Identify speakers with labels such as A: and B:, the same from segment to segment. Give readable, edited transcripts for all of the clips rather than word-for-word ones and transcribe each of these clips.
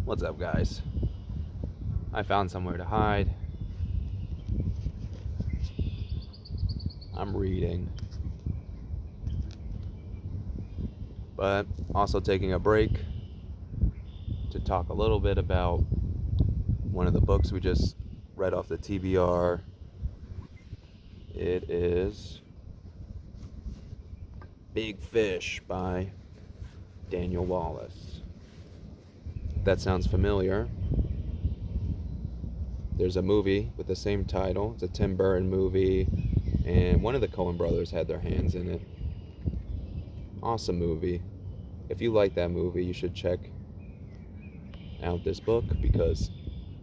A: What's up, guys? I found somewhere to hide. I'm reading, but also taking a break to talk a little bit about one of the books we just read off the TBR. It is Big Fish by Daniel Wallace. That sounds familiar. There's a movie with the same title. It's a Tim Burton movie, and one of the Coen brothers had their hands in it. Awesome movie. If you like that movie, you should check out this book because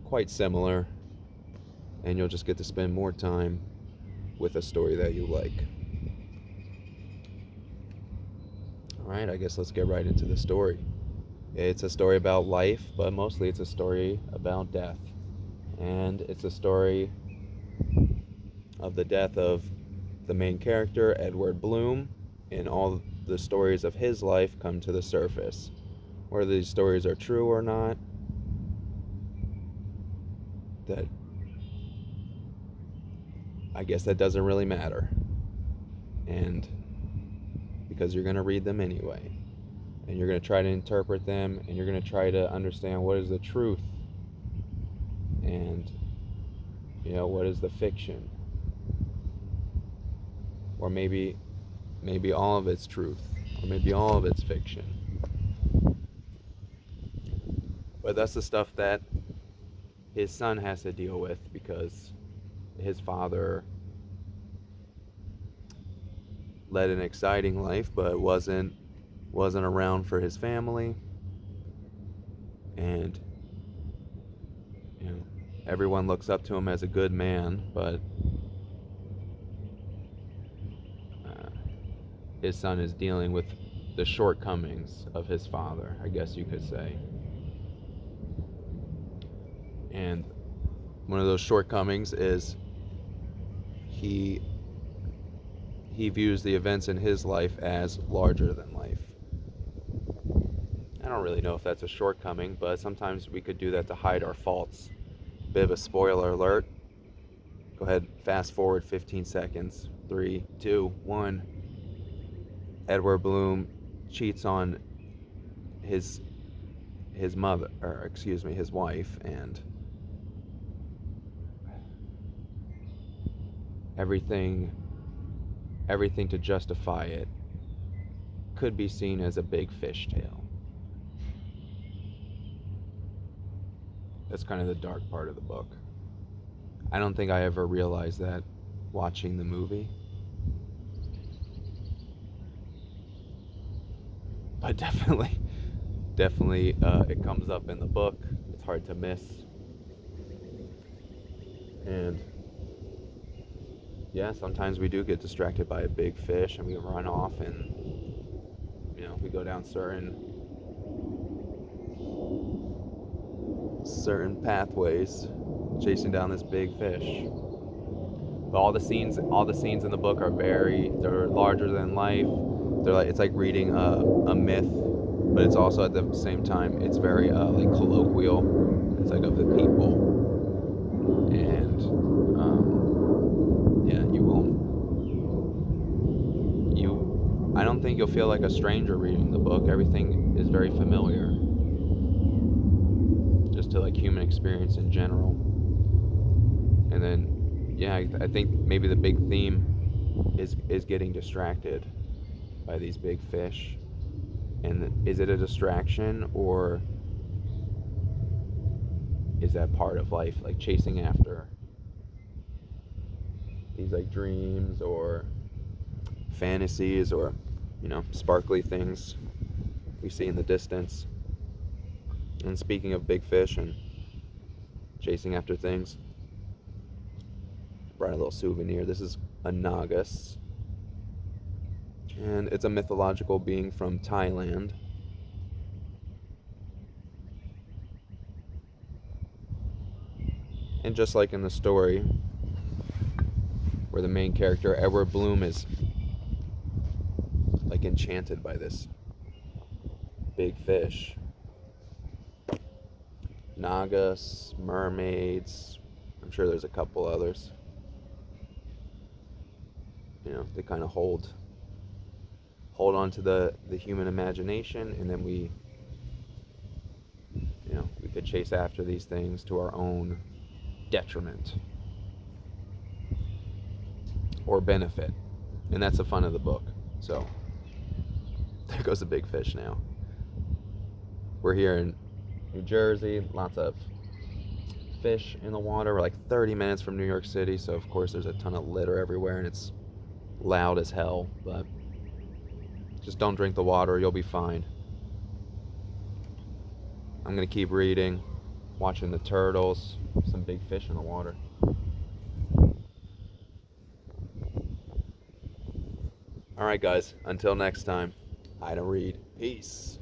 A: quite similar, and you'll just get to spend more time with a story that you like. Alright, I guess let's get right into the story. It's a story about life, but mostly it's a story about death. And it's a story of the death of the main character, Edward Bloom, and all the stories of his life come to the surface. Whether these stories are true or not, that I guess that doesn't really matter. And because you're going to read them anyway, and you're going to try to interpret them, and you're going to try to understand what is the truth, and what is the fiction, or maybe all of it's truth, or maybe all of it's fiction. But that's the stuff that his son has to deal with, because his father led an exciting life but wasn't around for his family, and everyone looks up to him as a good man, but his son is dealing with the shortcomings of his father, I guess you could say. And one of those shortcomings is he views the events in his life as larger than life. I don't really know if that's a shortcoming, but sometimes we could do that to hide our faults. Bit of a spoiler alert. Go ahead, fast forward 15 seconds. 3, 2, 1. Edward Bloom cheats on his wife, and everything to justify it could be seen as a big fish tale. That's kind of the dark part of the book. I don't think I ever realized that watching the movie. But definitely it comes up in the book. It's hard to miss. And yeah, sometimes we do get distracted by a big fish and we run off, and we go down certain pathways chasing down this big fish. But all the scenes in the book they're larger than life. It's like reading a myth, but it's also at the same time it's very like colloquial. It's like of the people, and I don't think you'll feel like a stranger reading the book. Everything is very familiar, just to like human experience in general. And then I think maybe the big theme is getting distracted by these big fish. And is it a distraction, or is that part of life, like chasing after these like dreams or fantasies, or sparkly things we see in the distance? And speaking of big fish and chasing after things, brought a little souvenir. This is a nagas, and it's a mythological being from Thailand. And just like in the story, where the main character, Edward Bloom, is like enchanted by this big fish, nagas, mermaids. I'm sure there's a couple others. You know, they kind of hold on to the human imagination, and then we could chase after these things to our own detriment or benefit. And that's the fun of the book. So there goes a big fish now. We're here in New Jersey, lots of fish in the water. We're like 30 minutes from New York City, so of course there's a ton of litter everywhere and it's loud as hell, but just don't drink the water, you'll be fine. I'm gonna keep reading, watching the turtles, some big fish in the water. Alright guys, until next time, I don't read. Peace.